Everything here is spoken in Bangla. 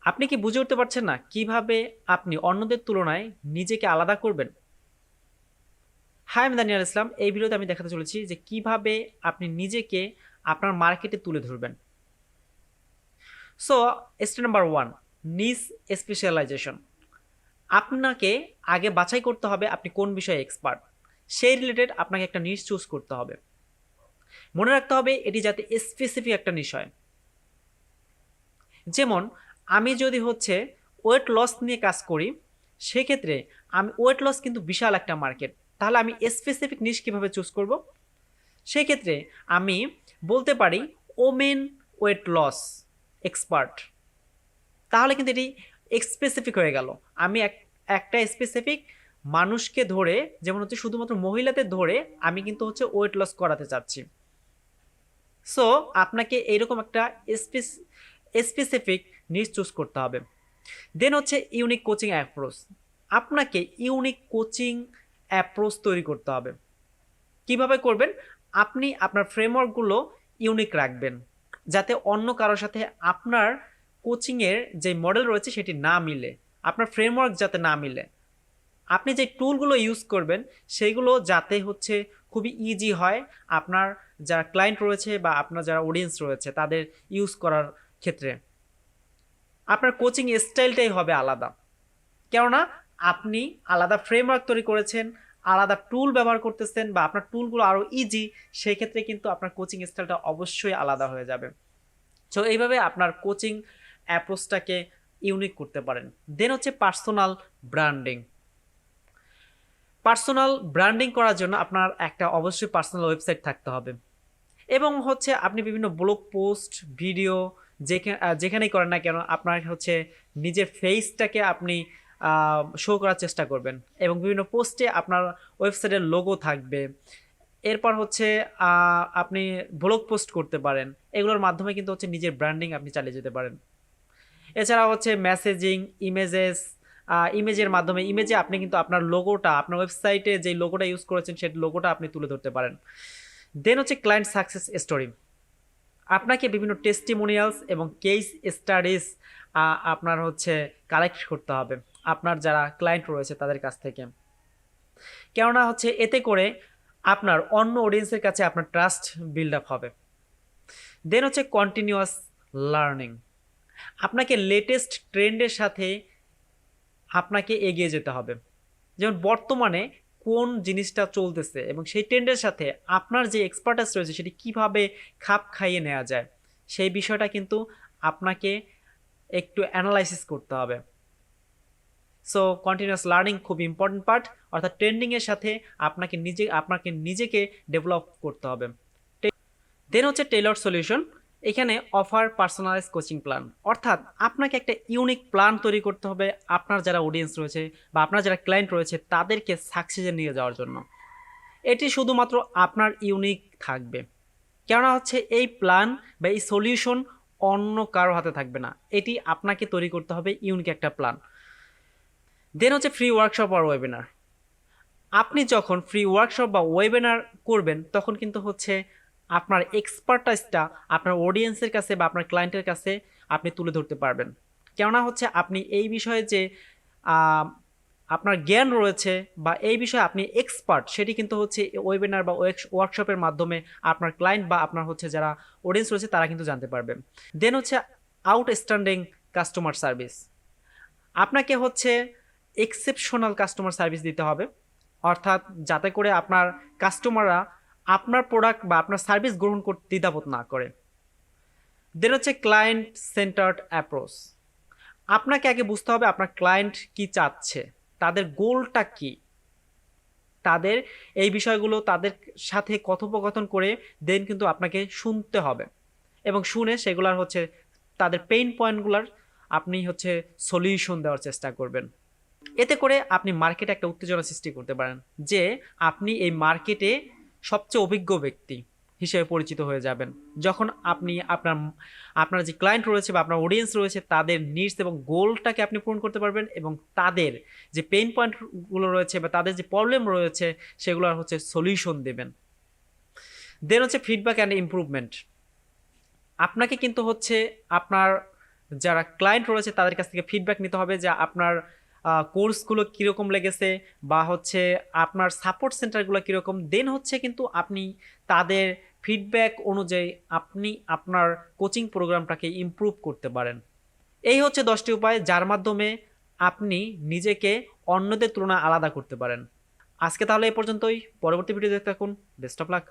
আপনি কি বুঝে উঠতে পারছেন না কিভাবে আপনি অন্যদের তুলনায় নিজেকে আলাদা করবেন? হাই, আমি দানিয়াল ইসলাম। এই ভিডিওতে আমি দেখাতে চলেছি যে কিভাবে আপনি নিজেকে আপনার মার্কেটে তুলে ধরবেন। সো স্টেপ নাম্বার 1, নিজ স্পেশালাইজেশন। আপনাকে আগে বাছাই করতে হবে আপনি কোন বিষয়ে এক্সপার্ট। সেই রিলেটেড আপনাকে একটা নিশ চুজ করতে হবে। মনে রাখতে হবে এটি যাতে স্পেসিফিক একটা নিশ হয়। যেমন আমি যদি ওয়েট লস নিয়ে কাজ করি, সেক্ষেত্রে আমি ওয়েট লস কিন্তু বিশাল একটা মার্কেট, তাহলে আমি স্পেসিফিক নিশ কীভাবে চুজ করব? সেক্ষেত্রে আমি বলতে পারি ওমেন ওয়েট লস এক্সপার্ট। তাহলে কিন্তু এটি স্পেসিফিক হয়ে গেল। আমি একটা স্পেসিফিক মানুষকে ধরে, যেমন শুধুমাত্র মহিলাদের ধরে আমি কিন্তু ওয়েট লস করাতে চাচ্ছি। সো আপনাকে এইরকম একটা স্পেসিফিক নিশ চুজ করতে হবে। দেন ইউনিক কোচিং অ্যাপ্রোচ। আপনাকে ইউনিক কোচিং অ্যাপ্রোচ তৈরি করতে হবে। কিভাবে করবেন? আপনি আপনার ফ্রেমওয়ার্কগুলো ইউনিক রাখবেন, যাতে অন্য কারোর সাথে আপনার কোচিংয়ের যে মডেল রয়েছে সেটি না মিলে, আপনার ফ্রেমওয়ার্ক যাতে না মিলে। আপনি যে টুলগুলো ইউজ করবেন সেইগুলো যাতে খুবই ইজি হয় আপনার যারা ক্লায়েন্ট রয়েছে বা আপনার যারা অডিয়েন্স রয়েছে তাদের ইউজ করার ক্ষেত্রে। আপনার কোচিং স্টাইলটাই হবে আলাদা, কেননা আপনি আলাদা ফ্রেমওয়ার্ক তৈরি করেছেন, আলাদা টুল ব্যবহার করতেছেন, বা আপনার টুলগুলো আরও ইজি, সেই ক্ষেত্রে কিন্তু আপনার কোচিং স্টাইলটা অবশ্যই আলাদা হয়ে যাবে। সো এইভাবে আপনার কোচিং অ্যাপ্রোচটাকে ইউনিক করতে পারেন। দেন পার্সোনাল ব্র্যান্ডিং। পার্সোনাল ব্র্যান্ডিং করার জন্য আপনার একটা অবশ্যই পার্সোনাল ওয়েবসাইট থাকতে হবে, এবং আপনি বিভিন্ন ব্লগ পোস্ট, ভিডিও যেখানেই করেন না কেন আপনার নিজের ফেসটাকে আপনি শো করার চেষ্টা করবেন, এবং বিভিন্ন পোস্টে আপনার ওয়েবসাইটের লোগো থাকবে। এরপর আপনি ব্লগ পোস্ট করতে পারেন। এগুলোর মাধ্যমে কিন্তু নিজের ব্র্যান্ডিং আপনি চালিয়ে যেতে পারেন। এছাড়া মেসেজিং, ইমেজের মাধ্যমে ইমেজে আপনি কিন্তু আপনার লোগোটা, আপনার ওয়েবসাইটে যে লোগোটা ইউজ করেছেন সেই লোগোটা আপনি তুলে ধরতে পারেন। দেন ক্লায়েন্ট সাকসেস স্টোরি। আপনাকে বিভিন্ন টেস্টিমোনিয়ালস এবং কেস স্টাডিজ আপনার কালেক্ট করতে হবে আপনার যারা ক্লায়েন্ট রয়েছে তাদের কাছ থেকে, কেননা এতে করে আপনার অন্য অডিয়েন্সের কাছে আপনার ট্রাস্ট বিল্ড আপ হবে। দেন কন্টিনিউয়াস লার্নিং। আপনাকে লেটেস্ট ট্রেন্ডের সাথে আপনাকে এগিয়ে যেতে হবে। যেমন বর্তমানে কোন জিনিসটা চলতেছে এবং সেই ট্রেন্ডের সাথে আপনার যে এক্সপার্টাইজ রয়েছে সেটি কিভাবে খাপ খাইয়ে নেওয়া যায়, সেই বিষয়টা কিন্তু আপনাকে একটু অ্যানালাইসিস করতে হবে। সো কন্টিনিউয়াস লার্নিং খুব ইম্পর্টেন্ট পার্ট, অর্থাৎ ট্রেন্ডিংয়ের সাথে আপনাকে নিজেকে ডেভেলপ করতে হবে। দেন টেইলরড সলিউশন। এখানে অফার পার্সোনালাইজ কোচিং প্ল্যান, অর্থাৎ আপনাকে একটা ইউনিক প্ল্যান তৈরি করতে হবে আপনার যারা অডিয়েন্স রয়েছে বা আপনার যারা ক্লায়েন্ট রয়েছে তাদেরকে সাকসেসে নিয়ে যাওয়ার জন্য। এটি শুধুমাত্র আপনার ইউনিক থাকবে, কেননা এই প্ল্যান বা এই সলিউশন অন্য কারো হাতে থাকবে না, এটি আপনাকে তৈরি করতে হবে ইউনিক একটা প্ল্যান। দেন ফ্রি ওয়ার্কশপ আর ওয়েবিনার। আপনি যখন ফ্রি ওয়ার্কশপ বা ওয়েবিনার করবেন তখন কিন্তু আপনার এক্সপার্টাইজটা আপনার অডিয়েন্সের কাছে বা আপনার ক্লায়েন্টের কাছে আপনি তুলে ধরতে পারবেন, কেননা আপনি এই বিষয়ে যে আপনার জ্ঞান রয়েছে বা এই বিষয়ে আপনি এক্সপার্ট, সেটি কিন্তু ওয়েবিনার বা ওয়ার্কশপের মাধ্যমে আপনার ক্লায়েন্ট বা আপনার যারা অডিয়েন্স রয়েছে তারা কিন্তু জানতে পারবে। দেন আউটস্ট্যান্ডিং কাস্টমার সার্ভিস। আপনাকে এক্সেপশনাল কাস্টমার সার্ভিস দিতে হবে, অর্থাৎ যাতে করে আপনার কাস্টমাররা আপনার প্রোডাক্ট বা আপনার সার্ভিস গ্রহণ করতে দ্বিধাবোধ না করে। দেন ক্লায়েন্ট সেন্টার্ড অ্যাপ্রোচ। আপনাকে আগে বুঝতে হবে আপনার ক্লায়েন্ট কি চাচ্ছে, তাদের গোলটা কি, তাদের এই বিষয়গুলো তাদের সাথে কথোপকথন করে দেন কিন্তু আপনাকে শুনতে হবে, এবং শুনে সেগুলার তাদের পেইন পয়েন্টগুলার আপনি সলিউশন দেওয়ার চেষ্টা করবেন। এতে করে আপনি মার্কেটে একটা উত্তেজনা সৃষ্টি করতে পারেন যে আপনি এই মার্কেটে সবচেয়ে অভিজ্ঞ ব্যক্তি হিসেবে পরিচিত হয়ে যাবেন, যখন আপনি আপনার যে ক্লায়েন্ট রয়েছে বা আপনার অডিয়েন্স রয়েছে তাদের নিডস এবং গোলটাকে আপনি পূরণ করতে পারবেন, এবং তাদের যে পেইন পয়েন্টগুলো রয়েছে বা তাদের যে প্রবলেম রয়েছে সেগুলোর সলিউশন দেবেন। দেন ফিডব্যাক অ্যান্ড ইমপ্রুভমেন্ট। আপনাকে কিন্তু আপনার যারা ক্লায়েন্ট রয়েছে তাদের কাছ থেকে ফিডব্যাক নিতে হবে যে আপনার কোর্সগুলো কীরকম লেগেছে, বা হচ্ছে আপনার সাপোর্ট সেন্টারগুলো কীরকম। দেন হচ্ছে কিন্তু আপনি তাদের ফিডব্যাক অনুযায়ী আপনি আপনার কোচিং প্রোগ্রামটাকে ইমপ্রুভ করতে পারেন। এই হচ্ছে 10টি উপায় যার মাধ্যমে আপনি নিজেকে অন্যদের তুলনায় আলাদা করতে পারেন। আজকে তাহলে এ পর্যন্তই। পরবর্তী ভিডিও দেখতে থাকুন। Best of luck.